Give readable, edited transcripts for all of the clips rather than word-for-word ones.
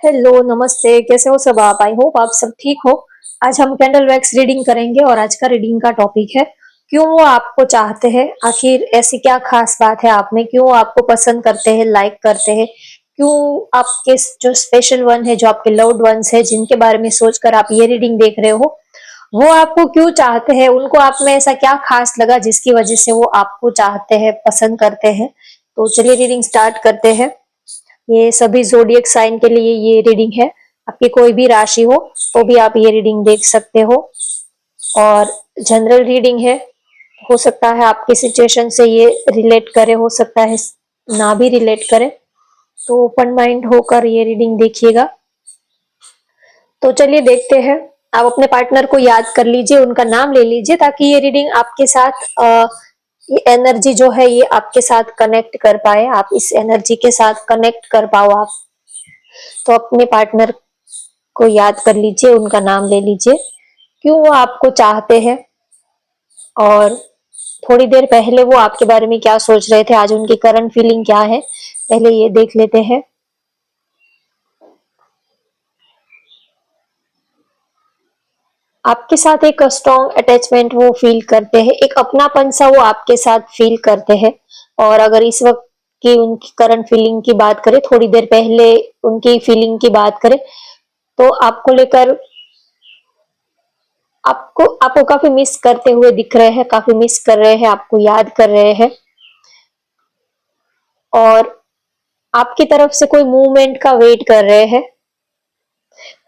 Hello, नमस्ते, कैसे हो सब आप? आई होप आप सब ठीक हो। आज हम कैंडल वैक्स रीडिंग करेंगे और आज का रीडिंग का टॉपिक है, क्यों वो आपको चाहते हैं? आखिर ऐसी क्या खास बात है आप में? क्यों वो आपको पसंद करते हैं, लाइक करते हैं? क्यों आपके जो स्पेशल वन है, जो आपके लव्ड वन्स है, जिनके बारे में सोचकर आप ये रीडिंग देख रहे हो, वो आपको क्यों चाहते हैं? उनको आप में ऐसा क्या खास लगा जिसकी वजह से वो आपको चाहते हैं, पसंद करते हैं? तो चलिए रीडिंग स्टार्ट करते हैं। ये सभी ज़ोडिएक साइन के लिए ये रीडिंग है। आपकी कोई भी राशि हो तो भी आप ये रीडिंग देख सकते हो और जनरल रीडिंग है। हो सकता है आपकी सिचुएशन से ये रिलेट करे, हो सकता है ना भी रिलेट करे, तो ओपन माइंड होकर ये रीडिंग देखिएगा। तो चलिए देखते हैं। आप अपने पार्टनर को याद कर लीजिए, उनका नाम ले लीजिए ताकि ये रीडिंग आपके साथ ये एनर्जी जो है ये आपके साथ कनेक्ट कर पाए, आप इस एनर्जी के साथ कनेक्ट कर पाओ आप। तो अपने पार्टनर को याद कर लीजिए, उनका नाम ले लीजिए, क्यों वो आपको चाहते हैं और थोड़ी देर पहले वो आपके बारे में क्या सोच रहे थे, आज उनकी करंट फीलिंग क्या है, पहले ये देख लेते हैं। आपके साथ एक स्ट्रॉन्ग अटैचमेंट वो फील करते हैं, एक अपनापन सा वो आपके साथ फील करते हैं। और अगर इस वक्त की उनकी करंट फीलिंग की बात करें, थोड़ी देर पहले उनकी फीलिंग की बात करें, तो आपको लेकर आपको काफी मिस करते हुए दिख रहे हैं, काफी मिस कर रहे हैं, आपको याद कर रहे हैं और आपकी तरफ से कोई मूवमेंट का वेट कर रहे हैं।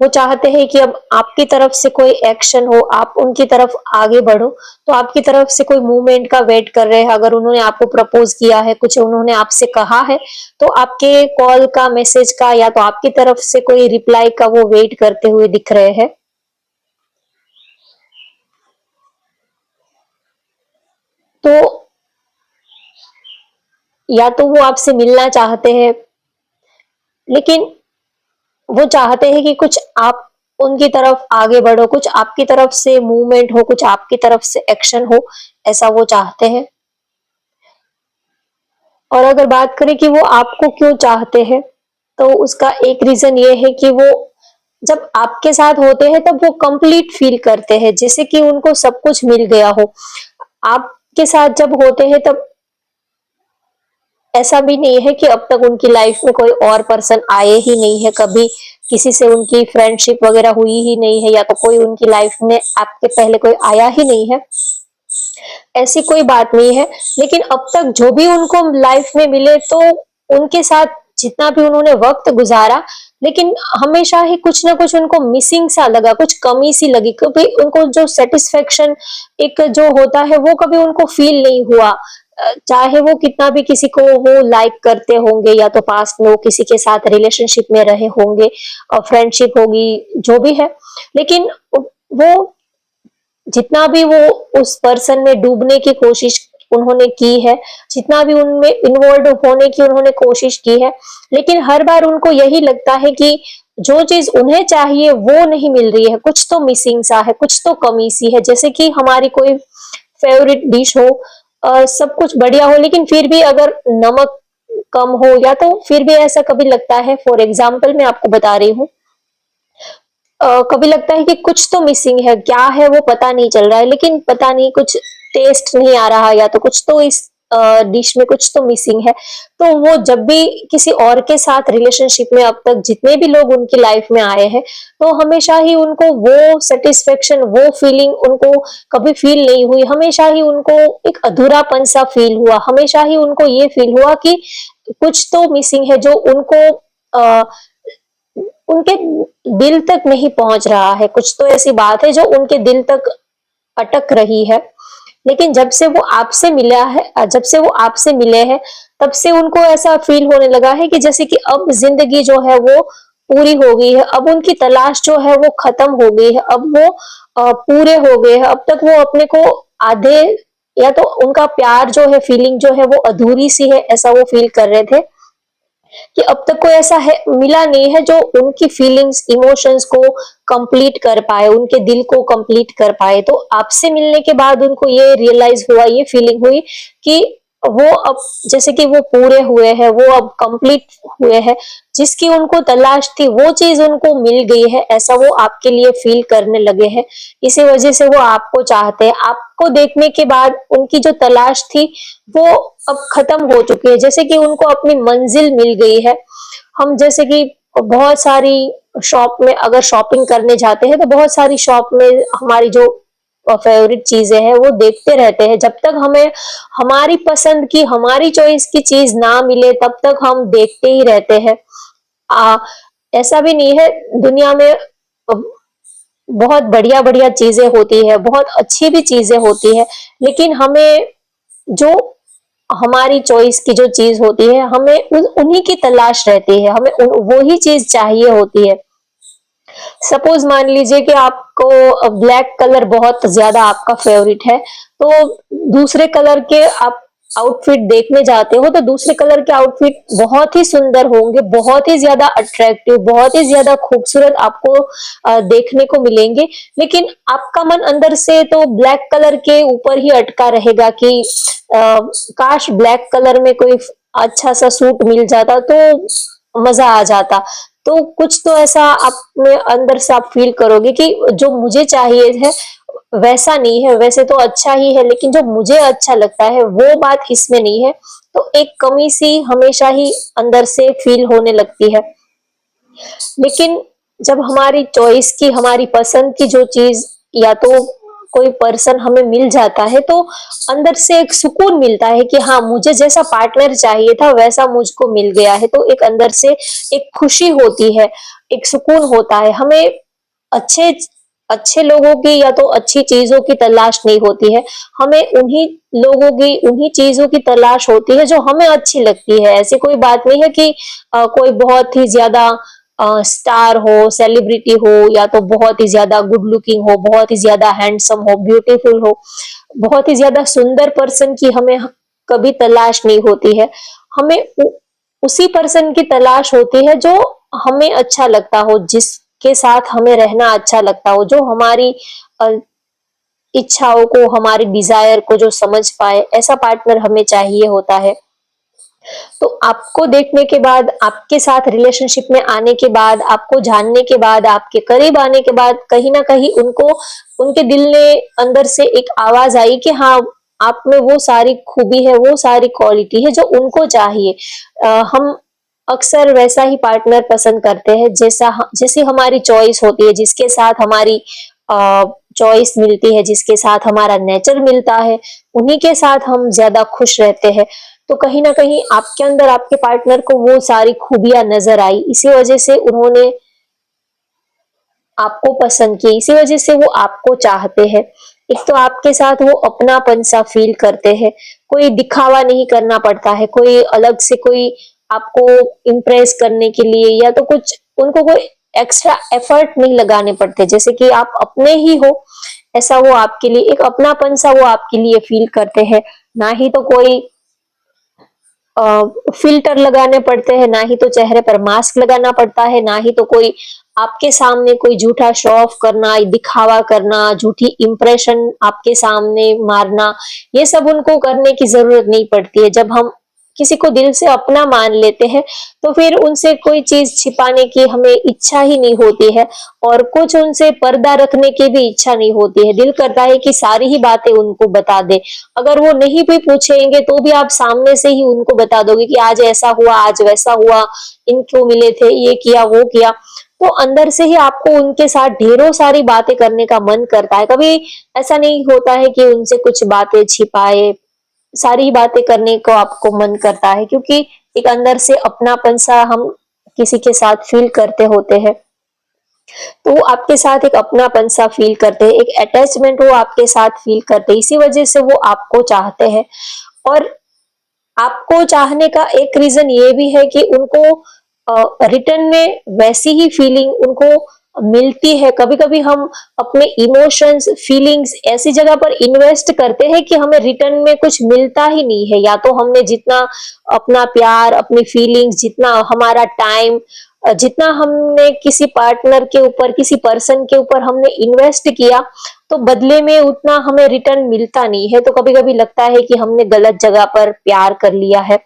वो चाहते हैं कि अब आपकी तरफ से कोई एक्शन हो, आप उनकी तरफ आगे बढ़ो, तो आपकी तरफ से कोई मूवमेंट का वेट कर रहे हैं। अगर उन्होंने आपको प्रपोज किया है, कुछ उन्होंने आपसे कहा है, तो आपके कॉल का, मैसेज का या तो आपकी तरफ से कोई रिप्लाई का वो वेट करते हुए दिख रहे हैं। तो या तो वो आपसे मिलना चाहते हैं, लेकिन वो चाहते हैं कि कुछ आप उनकी तरफ आगे बढ़ो, कुछ आपकी तरफ से मूवमेंट हो, कुछ आपकी तरफ से एक्शन हो, ऐसा वो चाहते हैं। और अगर बात करें कि वो आपको क्यों चाहते हैं, तो उसका एक रीजन ये है कि वो जब आपके साथ होते हैं तब वो कंप्लीट फील करते हैं, जैसे कि उनको सब कुछ मिल गया हो। आपके साथ जब होते हैं तब ऐसा भी नहीं है कि अब तक उनकी लाइफ में कोई और पर्सन आए ही नहीं है, कभी किसी से उनकी फ्रेंडशिप वगैरह हुई ही नहीं है, या तो कोई उनकी लाइफ में आपके पहले कोई आया ही नहीं है, ऐसी कोई बात नहीं है। लेकिन अब तक जो भी उनको लाइफ में मिले, तो उनके साथ जितना भी उन्होंने वक्त गुजारा, लेकिन हमेशा ही कुछ ना कुछ उनको मिसिंग सा लगा, कुछ कमी सी लगी, कभी उनको जो सेटिस्फेक्शन एक जो होता है वो कभी उनको फील नहीं हुआ। चाहे वो कितना भी किसी को वो लाइक करते होंगे, या तो पास्ट में वो किसी के साथ रिलेशनशिप में रहे होंगे और फ्रेंडशिप होगी, जो भी है, लेकिन वो जितना भी वो उस पर्सन में डूबने की कोशिश उन्होंने की है, जितना भी उनमें इन्वॉल्व होने की उन्होंने कोशिश की है, लेकिन हर बार उनको यही लगता है कि जो चीज उन्हें चाहिए वो नहीं मिल रही है, कुछ तो मिसिंग सा है, कुछ तो कमी सी है। जैसे कि हमारी कोई फेवरेट डिश हो, सब कुछ बढ़िया हो, लेकिन फिर भी अगर नमक कम हो, या तो फिर भी ऐसा कभी लगता है, फॉर एग्जाम्पल मैं आपको बता रही हूँ, कभी लगता है कि कुछ तो मिसिंग है, क्या है वो पता नहीं चल रहा है, लेकिन पता नहीं कुछ टेस्ट नहीं आ रहा, या तो कुछ तो इस डिश में कुछ तो मिसिंग है। तो वो जब भी किसी और के साथ रिलेशनशिप में अब तक जितने भी लोग उनकी लाइफ में आए हैं, तो हमेशा ही उनको वो सेटिस्फेक्शन, वो फीलिंग उनको कभी फील नहीं हुई, हमेशा ही उनको एक अधूरापन सा फील हुआ, हमेशा ही उनको ये फील हुआ कि कुछ तो मिसिंग है, जो उनको उनके दिल तक नहीं पहुंच रहा है, कुछ तो ऐसी बात है जो उनके दिल तक अटक रही है। लेकिन जब से वो आपसे मिले हैं, तब से उनको ऐसा फील होने लगा है कि जैसे कि अब जिंदगी जो है वो पूरी हो गई है, अब उनकी तलाश जो है वो खत्म हो गई है, अब वो पूरे हो गए हैं। अब तक वो अपने को आधे, या तो उनका प्यार जो है, फीलिंग जो है वो अधूरी सी है, ऐसा वो फील कर रहे थे कि अब तक कोई ऐसा है मिला नहीं है जो उनकी फीलिंग्स, इमोशंस को कंप्लीट कर पाए, उनके दिल को कंप्लीट कर पाए। तो आपसे मिलने के बाद उनको ये रियलाइज हुआ, ये फीलिंग हुई कि वो अब जैसे कि वो पूरे हुए हैं, वो अब कंप्लीट हुए हैं, जिसकी उनको तलाश थी वो चीज उनको मिल गई है, ऐसा वो आपके लिए फील करने लगे हैं। इसी वजह से वो आपको चाहते हैं। आपको देखने के बाद उनकी जो तलाश थी वो अब खत्म हो चुकी है, जैसे कि उनको अपनी मंजिल मिल गई है। हम जैसे कि बहुत सारी शॉप में अगर शॉपिंग करने जाते हैं तो बहुत सारी शॉप में हमारी जो फेवरेट चीजें हैं वो देखते रहते हैं, जब तक हमें हमारी पसंद की हमारी चॉइस की चीज ना मिले तब तक हम देखते ही रहते हैं। आ, ऐसा भी नहीं है, दुनिया में बहुत बढ़िया बढ़िया चीजें होती है, बहुत अच्छी भी चीजें होती है, लेकिन हमें जो हमारी चॉइस की जो चीज होती है हमें उन्हीं की तलाश रहती है, हमें वो ही चीज चाहिए होती है। सपोज मान लीजिए कि आपको ब्लैक कलर बहुत ज्यादा आपका फेवरेट है, तो दूसरे कलर के आप आउटफिट देखने जाते हो तो दूसरे कलर के आउटफिट बहुत ही सुंदर होंगे, बहुत ही ज्यादा अट्रैक्टिव, बहुत ही ज्यादा खूबसूरत आपको देखने को मिलेंगे, लेकिन आपका मन अंदर से तो ब्लैक कलर के ऊपर ही अटका रहेगा कि काश ब्लैक कलर में कोई अच्छा सा सूट मिल जाता तो मजा आ जाता। तो कुछ तो ऐसा अपने अंदर से आप फील करोगे कि जो मुझे चाहिए है वैसा नहीं है, वैसे तो अच्छा ही है लेकिन जो मुझे अच्छा लगता है वो बात इसमें नहीं है। तो एक कमी सी हमेशा ही अंदर से फील होने लगती है। लेकिन जब हमारी चॉइस की हमारी पसंद की जो चीज या तो कोई पर्सन हमें मिल जाता है तो अंदर से एक सुकून मिलता है कि हाँ मुझे जैसा पार्टनर चाहिए था वैसा मुझको मिल गया है, तो एक अंदर से एक खुशी होती है, एक सुकून होता है। हमें अच्छे अच्छे लोगों की या तो अच्छी चीजों की तलाश नहीं होती है, हमें उन्हीं लोगों की उन्हीं चीजों की तलाश होती है जो हमें अच्छी लगती है। ऐसी कोई बात नहीं है कि कोई बहुत ही ज्यादा स्टार हो, सेलिब्रिटी हो या तो बहुत ही ज्यादा गुड लुकिंग हो, बहुत ही ज्यादा हैंडसम हो, ब्यूटीफुल हो, बहुत ही ज्यादा सुंदर पर्सन की हमें कभी तलाश नहीं होती है। हमें उसी पर्सन की तलाश होती है जो हमें अच्छा लगता हो, जिसके साथ हमें रहना अच्छा लगता हो, जो हमारी इच्छाओं को हमारी डिजायर को जो समझ पाए, ऐसा पार्टनर हमें चाहिए होता है। तो आपको देखने के बाद, आपके साथ रिलेशनशिप में आने के बाद, आपको जानने के बाद, आपके करीब आने के बाद कहीं ना कहीं उनको उनके दिल ने अंदर से एक आवाज आई कि हाँ आप में वो सारी खूबी है, वो सारी क्वालिटी है जो उनको चाहिए। हम अक्सर वैसा ही पार्टनर पसंद करते हैं जैसी हमारी चॉइस होती है, जिसके साथ हमारी चॉइस मिलती है, जिसके साथ हमारा नेचर मिलता है, उन्हीं के साथ हम ज्यादा खुश रहते हैं। तो कहीं ना कहीं आपके अंदर आपके पार्टनर को वो सारी खूबियां नजर आई, इसी वजह से उन्होंने आपको पसंद किया, इसी वजह से वो आपको चाहते हैं। एक तो आपके साथ वो अपनापन सा फील करते हैं, कोई दिखावा नहीं करना पड़ता है, कोई अलग से कोई आपको इम्प्रेस करने के लिए या तो कुछ उनको कोई एक्स्ट्रा एफर्ट नहीं लगाने पड़ते, जैसे कि आप अपने ही हो ऐसा वो आपके लिए एक अपनापन सा वो आपके लिए फील करते हैं। ना ही तो कोई फिल्टर लगाने पड़ते हैं, ना ही तो चेहरे पर मास्क लगाना पड़ता है, ना ही तो कोई आपके सामने कोई झूठा शो ऑफ करना, दिखावा करना, झूठी इंप्रेशन आपके सामने मारना, ये सब उनको करने की जरूरत नहीं पड़ती है। जब हम किसी को दिल से अपना मान लेते हैं तो फिर उनसे कोई चीज छिपाने की हमें इच्छा ही नहीं होती है, और कुछ उनसे पर्दा रखने की भी इच्छा नहीं होती है। दिल करता है कि सारी ही बातें उनको बता दे, अगर वो नहीं भी पूछेंगे तो भी आप सामने से ही उनको बता दोगे कि आज ऐसा हुआ, आज वैसा हुआ, इनको मिले थे, ये किया वो किया। तो अंदर से ही आपको उनके साथ ढेरों सारी बातें करने का मन करता है, कभी ऐसा नहीं होता है कि उनसे कुछ बातें छिपाए, सारी बातें करने को आपको मन करता है, क्योंकि एक अंदर से अपनापन सा हम किसी के साथ फील करते होते हैं। तो वो आपके साथ एक अपनापन सा फील करते हैं, एक अटैचमेंट वो आपके साथ फील करते हैं, इसी वजह से वो आपको चाहते हैं। और आपको चाहने का एक रीजन ये भी है कि उनको रिटर्न में वैसी ही फीलिंग उनको मिलती है। कभी कभी हम अपने इमोशंस फीलिंग्स ऐसी जगह पर इन्वेस्ट करते हैं कि हमें रिटर्न में कुछ मिलता ही नहीं है, या तो हमने जितना अपना प्यार अपनी फीलिंग्स जितना हमारा टाइम जितना हमने किसी पार्टनर के ऊपर, किसी पर्सन के ऊपर हमने इन्वेस्ट किया, तो बदले में उतना हमें रिटर्न मिलता नहीं है। तो कभी-कभी लगता है कि हमने गलत जगह पर प्यार कर लिया है।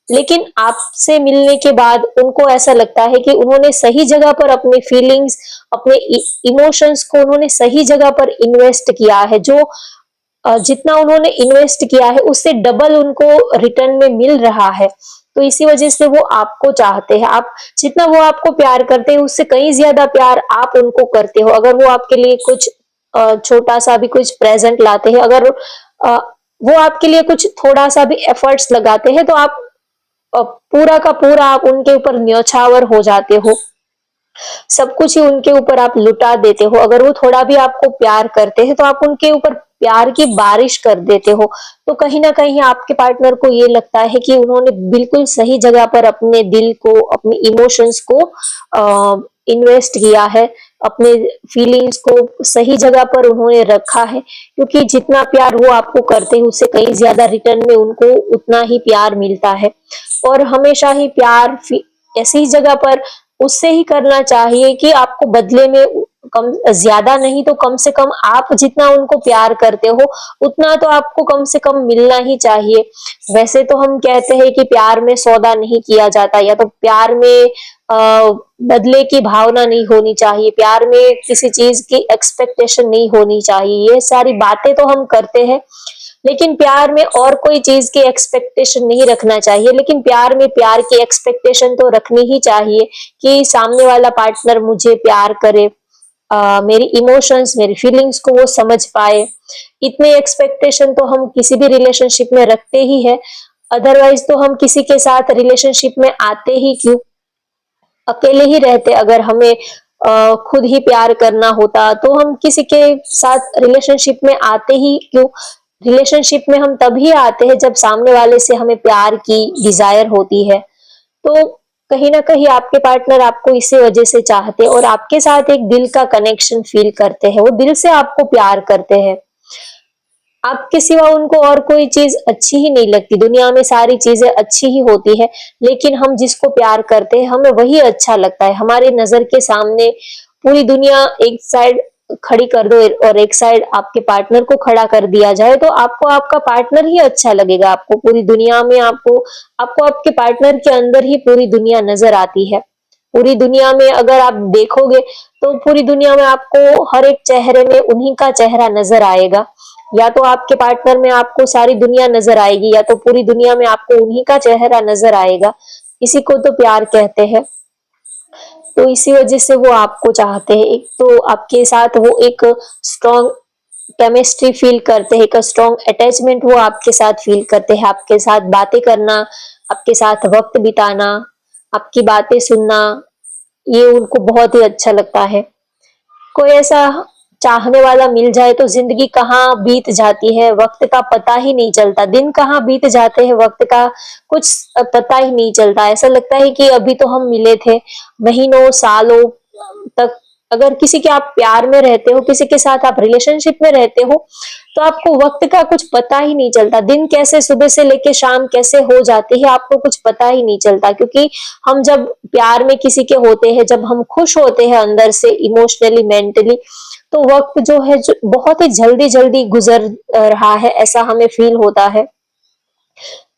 लेकिन आपसे मिलने के बाद उनको ऐसा लगता है कि उन्होंने सही जगह पर अपनी फीलिंग्स, अपने इमोशंस को उन्होंने सही जगह पर इन्वेस्ट किया है। जो जितना उन्होंने इन्वेस्ट किया है उससे डबल उनको रिटर्न में मिल रहा है। तो इसी वजह से वो आपको चाहते हैं। आप जितना वो आपको प्यार करते हैं उससे कहीं ज्यादा प्यार आप उनको करते हो। अगर वो आपके लिए कुछ छोटा सा भी कुछ प्रेजेंट लाते हैं, अगर अ, वो आपके लिए कुछ थोड़ा सा भी एफर्ट्स लगाते हैं, तो आप पूरा का पूरा आप उनके ऊपर न्यौछावर हो जाते हो। सब कुछ ही उनके ऊपर आप लुटा देते हो। अगर वो थोड़ा भी आपको प्यार करते हैं तो आप उनके ऊपर प्यार की बारिश कर देते हो। तो कहीं न कहीं आपके पार्टनर को ये लगता है कि उन्होंने बिल्कुल सही जगह पर अपने दिल को, अपने इमोशंस को इन्वेस्ट किया है, अपने फीलिंग्स को सही जगह पर उन्होंने रखा है। क्योंकि जितना प्यार वो आपको करते हैं उससे कहीं ज़्यादा रिटर्न में उनको उतना ही प्यार मिलता है। और हमेशा ही प्यार ऐसी जगह पर उससे ही करना चाहिए कि आपको बदले में कम ज्यादा नहीं तो कम से कम आप जितना उनको प्यार करते हो उतना तो आपको कम से कम मिलना ही चाहिए। वैसे तो हम कहते हैं कि प्यार में सौदा नहीं किया जाता, या तो प्यार में बदले की भावना नहीं होनी चाहिए, प्यार में किसी चीज की एक्सपेक्टेशन नहीं होनी चाहिए। ये सारी बातें तो हम करते हैं, लेकिन प्यार में और कोई चीज की एक्सपेक्टेशन नहीं रखना चाहिए। लेकिन प्यार में प्यार की एक्सपेक्टेशन तो रखनी ही चाहिए कि सामने वाला पार्टनर मुझे प्यार करे, मेरी इमोशंस, मेरी फीलिंग्स को वो समझ पाए। इतने एक्सपेक्टेशन तो हम किसी भी रिलेशनशिप में रखते ही है। अदरवाइज तो हम किसी के साथ रिलेशनशिप में आते ही क्यों? अकेले ही रहते। अगर हमें खुद ही प्यार करना होता तो हम किसी के साथ रिलेशनशिप में आते ही क्यों? रिलेशनशिप में हम तभी आते हैं जब सामने वाले से हमें प्यार की डिजायर होती है। तो कहीं ना कहीं आपके पार्टनर आपको इसी वजह से चाहते हैं और आपके साथ एक दिल का कनेक्शन फील करते हैं। वो दिल से आपको प्यार करते हैं। आपके सिवा उनको और कोई चीज अच्छी ही नहीं लगती। दुनिया में सारी चीजें अच्छी ही होती है, लेकिन हम जिसको प्यार करते हैं हमें वही अच्छा लगता है। हमारे नजर के सामने पूरी दुनिया एक साइड खड़ी कर दो और एक साइड आपके पार्टनर को खड़ा कर दिया जाए, तो आपको आपका पार्टनर ही अच्छा लगेगा। आपको पूरी दुनिया में आपको आपको आपके पार्टनर के अंदर ही पूरी दुनिया नजर आती है। पूरी दुनिया में अगर आप देखोगे तो पूरी दुनिया में आपको हर एक चेहरे में उन्हीं का चेहरा नजर आएगा। या तो आपके पार्टनर में आपको सारी दुनिया नजर आएगी, या तो पूरी दुनिया में आपको उन्हीं का चेहरा नजर आएगा। इसी को तो प्यार कहते हैं। तो इसी वजह से वो आपको चाहते हैं। एक तो आपके साथ वो एक स्ट्रॉन्ग केमिस्ट्री फील करते हैं, एक स्ट्रॉन्ग अटैचमेंट वो आपके साथ फील करते हैं। आपके साथ बातें करना, आपके साथ वक्त बिताना, आपकी बातें सुनना, ये उनको बहुत ही अच्छा लगता है। कोई ऐसा चाहने वाला मिल जाए तो जिंदगी कहाँ बीत जाती है, वक्त का पता ही नहीं चलता। दिन कहाँ बीत जाते हैं, वक्त का कुछ पता ही नहीं चलता। ऐसा लगता है कि अभी तो हम मिले थे। महीनों सालों तक अगर किसी के आप प्यार में रहते हो, किसी के साथ आप रिलेशनशिप में रहते हो, तो आपको वक्त का कुछ पता ही नहीं चलता। दिन कैसे सुबह से लेके शाम कैसे हो जाती है आपको कुछ पता ही नहीं चलता। क्योंकि हम जब प्यार में किसी के होते हैं, जब हम खुश होते हैं अंदर से इमोशनली, मेंटली, तो वक्त जो है जो बहुत ही जल्दी जल्दी गुजर रहा है ऐसा हमें फील होता है।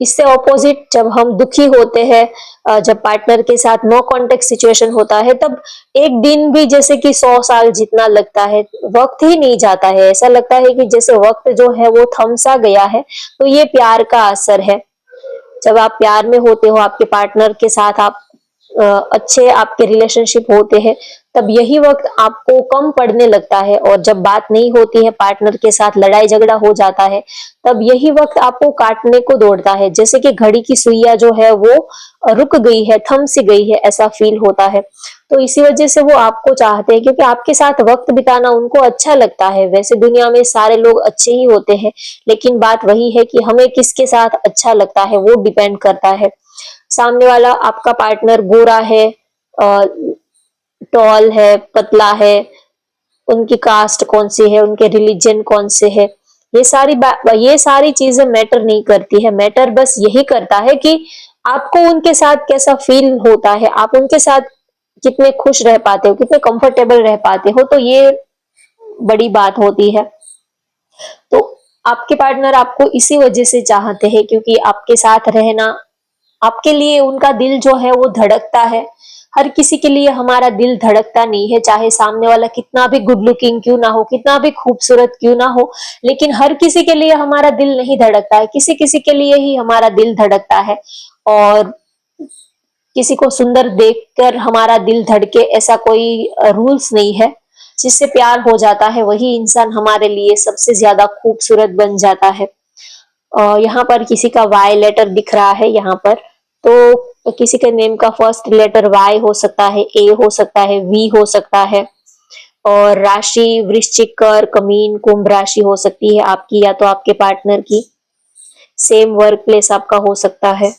इससे ऑपोजिट जब हम दुखी होते हैं, जब पार्टनर के साथ नो कांटेक्ट सिचुएशन होता है, तब एक दिन भी जैसे कि 100 साल जितना लगता है, वक्त ही नहीं जाता है। ऐसा लगता है कि जैसे वक्त जो है वो थम सा गया है। तो ये प्यार का असर है। जब आप प्यार में होते हो, आपके पार्टनर के साथ आप अच्छे आपके रिलेशनशिप होते हैं, तब यही वक्त आपको कम पड़ने लगता है। और जब बात नहीं होती है, पार्टनर के साथ लड़ाई झगड़ा हो जाता है, तब यही वक्त आपको काटने को दौड़ता है। जैसे कि घड़ी की सुइयां जो है वो रुक गई है, थम सी गई है, ऐसा फील होता है। तो इसी वजह से वो आपको चाहते हैं, क्योंकि आपके साथ वक्त बिताना उनको अच्छा लगता है। वैसे दुनिया में सारे लोग अच्छे ही होते हैं, लेकिन बात वही है कि हमें किसके साथ अच्छा लगता है वो डिपेंड करता है। सामने वाला आपका पार्टनर गोरा है, टॉल है, पतला है, उनकी कास्ट कौन सी है, उनके रिलीजन कौन से है, ये सारी चीजें मैटर नहीं करती है। मैटर बस यही करता है कि आपको उनके साथ कैसा फील होता है, आप उनके साथ कितने खुश रह पाते हो, कितने कंफर्टेबल रह पाते हो, तो ये बड़ी बात होती है। तो आपके पार्टनर आपको इसी वजह से चाहते हैं क्योंकि आपके साथ रहना, आपके लिए उनका दिल जो है वो धड़कता है। हर किसी के लिए हमारा दिल धड़कता नहीं है, चाहे सामने वाला कितना भी गुड लुकिंग क्यों ना हो, कितना भी खूबसूरत क्यों ना हो, लेकिन हर किसी के लिए हमारा दिल नहीं धड़कता है, किसी किसी के लिए ही हमारा दिल धड़कता है। और किसी को सुंदर देखकर हमारा दिल धड़के ऐसा कोई रूल्स नहीं है। जिससे प्यार हो जाता है वही इंसान हमारे लिए सबसे ज्यादा खूबसूरत बन जाता है। यहाँ पर किसी का वाई लेटर दिख रहा है यहाँ पर, तो किसी के नेम का फर्स्ट लेटर वाई हो सकता है, ए हो सकता है, वी हो सकता है। और राशि वृश्चिक, कर, कमीन, कुंभ राशि हो सकती है आपकी या तो आपके पार्टनर की। सेम वर्क प्लेस आपका हो सकता है।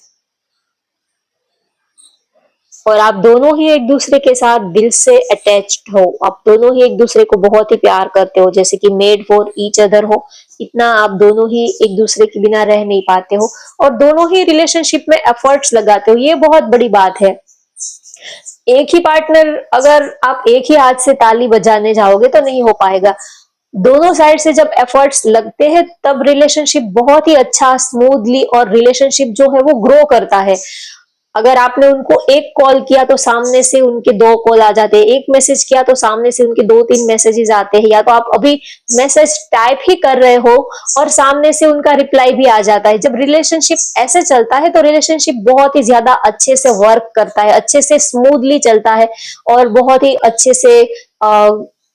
और आप दोनों ही एक दूसरे के साथ दिल से अटैच्ड हो, आप दोनों ही एक दूसरे को बहुत ही प्यार करते हो, जैसे कि मेड फॉर ईच अदर हो। इतना आप दोनों ही एक दूसरे के बिना रह नहीं पाते हो और दोनों ही रिलेशनशिप में एफर्ट्स लगाते हो, ये बहुत बड़ी बात है। एक ही पार्टनर, अगर आप एक ही हाथ से ताली बजाने जाओगे तो नहीं हो पाएगा। दोनों साइड से जब एफर्ट्स लगते हैं तब रिलेशनशिप बहुत ही अच्छा, स्मूथली और रिलेशनशिप जो है वो ग्रो करता है। अगर आपने उनको एक कॉल किया तो सामने से उनके दो कॉल आ जाते हैं, एक मैसेज किया तो सामने से उनके दो तीन मैसेजेस आते हैं, या तो आप अभी मैसेज टाइप ही कर रहे हो और सामने से उनका रिप्लाई भी आ जाता है। जब रिलेशनशिप ऐसे चलता है तो रिलेशनशिप बहुत ही ज्यादा अच्छे से वर्क करता है, अच्छे से स्मूथली चलता है और बहुत ही अच्छे से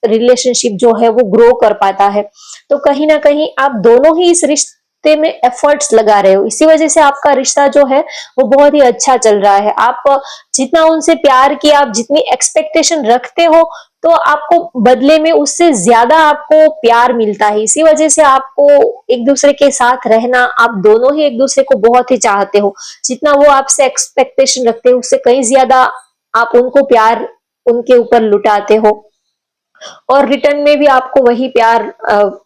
रिलेशनशिप जो है वो ग्रो कर पाता है। तो कहीं ना कहीं आप दोनों ही इस रिश्ते में एफर्ट्स लगा रहे हो, इसी वजह से आपका रिश्ता जो है वो बहुत ही अच्छा चल रहा है। आप जितना उनसे प्यार किया, आप जितनी एक्सपेक्टेशन रखते हो तो आपको बदले में उससे ज्यादा आपको प्यार मिलता है। इसी वजह से आपको एक दूसरे के साथ रहना, आप दोनों ही एक दूसरे को बहुत ही चाहते हो। जितना वो आपसे एक्सपेक्टेशन रखते हो उससे कहीं ज्यादा आप उनको प्यार उनके ऊपर लुटाते हो और रिटर्न में भी आपको वही प्यार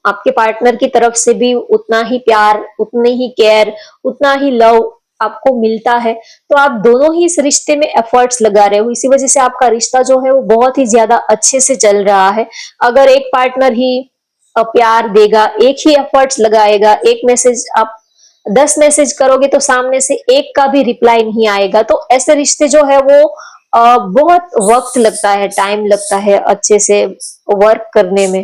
आपके पार्टनर की तरफ से भी उतना ही प्यार, उतनी ही केयर, उतना ही लव आपको मिलता है। तो आप दोनों ही इस रिश्ते में एफर्ट्स लगा रहे हो, इसी वजह से आपका रिश्ता जो है वो बहुत ही ज्यादा अच्छे से चल रहा है। अगर एक पार्टनर ही प्यार देगा, एक ही एफर्ट्स लगाएगा, एक मैसेज आप 10 मैसेज करोगे तो सामने से एक का भी रिप्लाई नहीं आएगा, तो ऐसे रिश्ते जो है वो बहुत वक्त लगता है, टाइम लगता है अच्छे से वर्क करने में।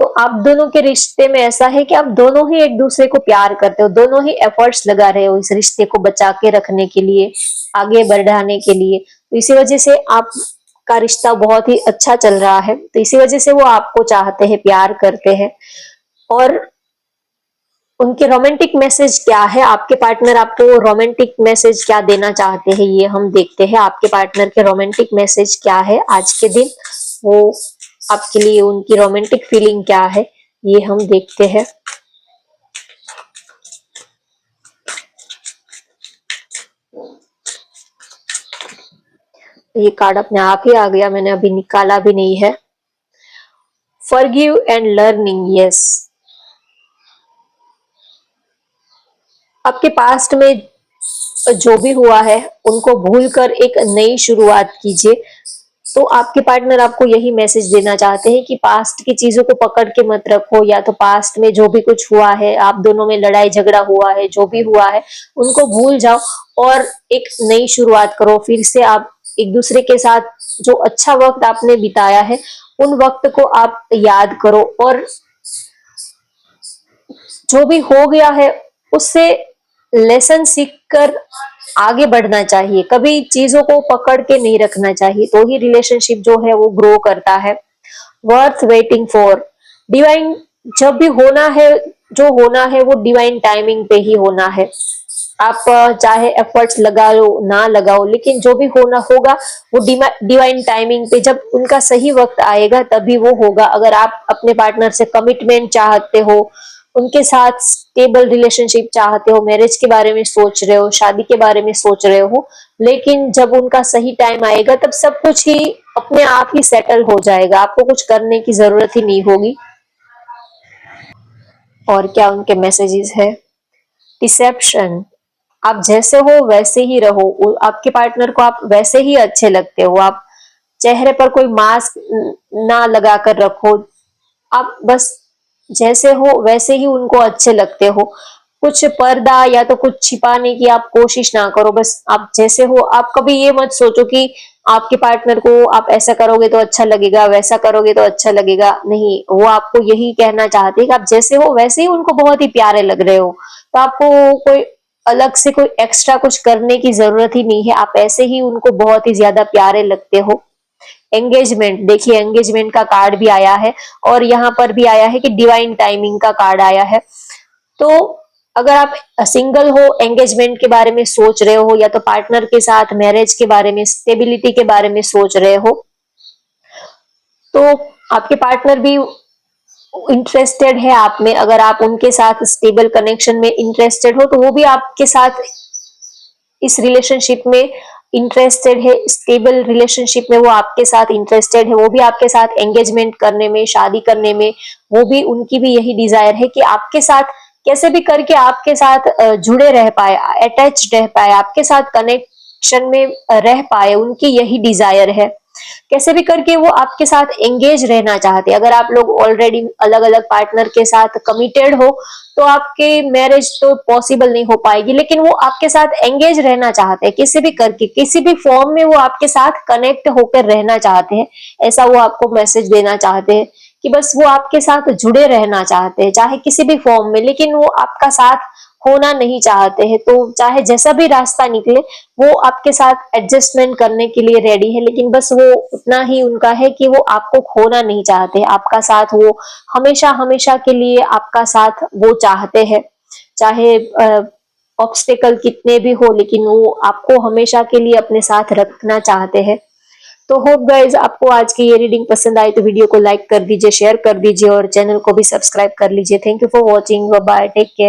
तो आप दोनों के रिश्ते में ऐसा है कि आप दोनों ही एक दूसरे को प्यार करते हो, दोनों ही एफर्ट्स लगा रहे हो इस रिश्ते को बचा के रखने के लिए, आगे बढ़ाने के लिए। तो इसी वजह से आपका रिश्ता बहुत ही अच्छा चल रहा है, तो इसी वजह से वो आपको चाहते हैं, प्यार करते हैं। और उनके रोमांटिक मैसेज क्या है, आपके पार्टनर आपको रोमांटिक मैसेज क्या देना चाहते हैं ये हम देखते हैं। आपके पार्टनर के रोमांटिक मैसेज क्या है आज के दिन, वो आपके लिए उनकी रोमांटिक फीलिंग क्या है ये हम देखते हैं। ये कार्ड अपने आप ही आ गया, मैंने अभी निकाला भी नहीं है। Forgive and learning, yes. आपके पास्ट में जो भी हुआ है उनको भूलकर एक नई शुरुआत कीजिए। तो आपके पार्टनर आपको यही मैसेज देना चाहते हैं कि पास्ट की चीजों को पकड़ के मत रखो, या तो पास्ट में जो भी कुछ हुआ है, आप दोनों में लड़ाई झगड़ा हुआ है, जो भी हुआ है उनको भूल जाओ और एक नई शुरुआत करो। फिर से आप एक दूसरे के साथ जो अच्छा वक्त आपने बिताया है उन वक्त को आप याद करो और जो भी हो गया है उससे लेसन सीख कर आगे बढ़ना चाहिए। कभी चीजों को पकड़ के नहीं रखना चाहिए, तो ही रिलेशनशिप जो है वो ग्रो करता है। वर्थ वेटिंग फॉर, डिवाइन, जब भी होना है, जो होना है वो डिवाइन टाइमिंग पे ही होना है। आप चाहे एफर्ट्स लगाओ ना लगाओ, लेकिन जो भी होना होगा वो डिवाइन टाइमिंग पे, जब उनका सही वक्त आएगा तभी वो होगा। अगर आप अपने पार्टनर से कमिटमेंट चाहते हो, उनके साथ स्टेबल रिलेशनशिप चाहते हो, मैरिज के बारे में सोच रहे हो, शादी के बारे में सोच रहे हो, लेकिन जब उनका सही टाइम आएगा तब सब कुछ ही अपने आप ही सेटल हो जाएगा, आपको कुछ करने की जरूरत ही नहीं होगी। और क्या उनके मैसेजेस है, डिसेप्शन, आप जैसे हो वैसे ही रहो, आपके पार्टनर को आप वैसे ही अच्छे लगते हो, आप चेहरे पर कोई मास्क ना लगा कर रखो, आप बस जैसे हो वैसे ही उनको अच्छे लगते हो। कुछ पर्दा या तो कुछ छिपाने की आप कोशिश ना करो, बस आप जैसे हो। आप कभी ये मत सोचो कि आपके पार्टनर को आप ऐसा करोगे तो अच्छा लगेगा, वैसा करोगे तो अच्छा लगेगा, नहीं, वो आपको यही कहना चाहते हैं कि आप जैसे हो वैसे ही उनको बहुत ही प्यारे लग रहे हो। तो आपको कोई अलग से कोई एक्स्ट्रा कुछ करने की जरूरत ही नहीं है, आप ऐसे ही उनको बहुत ही ज्यादा प्यारे लगते हो। एंगेजमेंट, देखिए एंगेजमेंट का कार्ड भी आया है और यहाँ पर भी आया है कि डिवाइन टाइमिंग का कार्ड आया है। तो अगर आप सिंगल हो, एंगेजमेंट के बारे में सोच रहे हो, या तो पार्टनर के साथ मैरिज के बारे में, स्टेबिलिटी के बारे में सोच रहे हो, तो आपके पार्टनर भी इंटरेस्टेड है आप में, अगर आप उनके साथ स्टेबल कनेक्शन में इंटरेस्टेड हो तो वो भी आपके साथ इस रिलेशनशिप में इंटरेस्टेड है, स्टेबल रिलेशनशिप में वो आपके साथ इंटरेस्टेड है, वो भी आपके साथ एंगेजमेंट करने में, शादी करने में, वो भी, उनकी भी यही डिजायर है कि आपके साथ कैसे भी करके आपके साथ जुड़े रह पाए, अटैच रह पाए, आपके साथ कनेक्शन में रह पाए, उनकी यही डिजायर है। कैसे भी करके वो आपके साथ एंगेज रहना चाहते हैं। अगर आप लोग ऑलरेडी अलग अलग पार्टनर के साथ कमिटेड हो तो आपके मैरिज तो पॉसिबल नहीं हो पाएगी, लेकिन वो आपके साथ एंगेज रहना चाहते हैं, किसी भी करके, किसी भी फॉर्म में वो आपके साथ कनेक्ट होकर रहना चाहते हैं। ऐसा वो आपको मैसेज देना चाहते हैं कि बस वो आपके साथ जुड़े रहना चाहते हैं, चाहे किसी भी फॉर्म में, लेकिन वो आपका साथ होना नहीं चाहते हैं। तो चाहे जैसा भी रास्ता निकले, वो आपके साथ एडजस्टमेंट करने के लिए रेडी है, लेकिन बस वो उतना ही उनका है कि वो आपको खोना नहीं चाहते, आपका साथ वो हमेशा हमेशा के लिए आपका साथ वो चाहते हैं। चाहे ऑब्स्टेकल कितने भी हो, लेकिन वो आपको हमेशा के लिए अपने साथ रखना चाहते हैं। तो होप गाइज आपको आज की ये रीडिंग पसंद आई तो वीडियो को लाइक कर दीजिए, शेयर कर दीजिए और चैनल को भी सब्सक्राइब कर लीजिए। Thank you for watching, bye, take care.